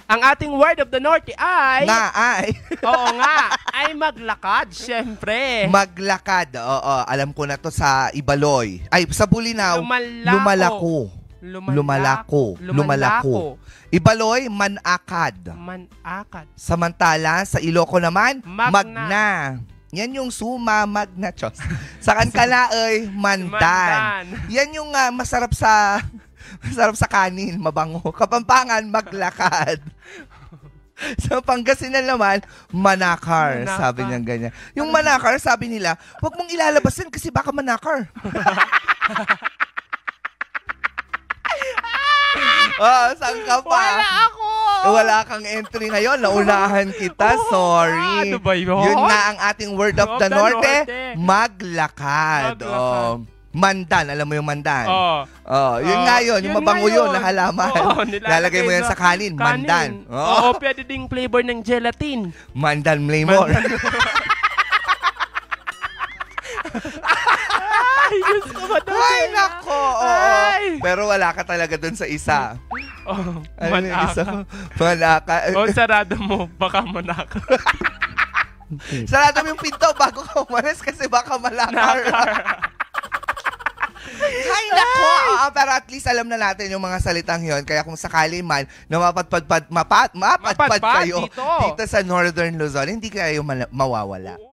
Ang ating word of the North ay... Nga ay. Oo nga, ay maglakad, syempre. Maglakad. Oo, alam ko na to sa Ibaloy. Ay, sa Bulinaw. Lumalako. Lumalako. Ibaloy, manakad. Manakad. Samantala, sa Iloco naman, magna. Yan yung suma, magna. Sa Kankalaoy, mandan. Yan yung masarap sa kanin, mabango. Kapampangan, maglakad. Sa Pangasinan naman, manakar. Sabi niya ganyan. Yung manakar, sabi nila, huwag mong ilalabasin kasi baka manakar. Saan ka pa? Wala ako! Wala kang entry ngayon. Naunahan kita. Sorry. Ano ba yun? Yun na ang ating word of the Norte. Maglakad. Mandan. Alam mo yung mandan? Yun nga yun. Yung mabango yun na halaman. Lalagay mo yan sa kanin. Mandan. Oo, pwede ding flavor ng gelatin. Mandan flavor. Ay, Diyos ko ba doon? Ay, nako. Pero wala ka talaga dun sa isa. Manaka. Manaka. Sarado mo. Baka manaka. Sarado mo yung pinto bago ka umalis kasi baka malakar. Ay, nako! Pero at least alam na natin yung mga salitang yon. Kaya kung sakali man na mapadpad kayo dito sa Northern Luzon, hindi kayo mawawala.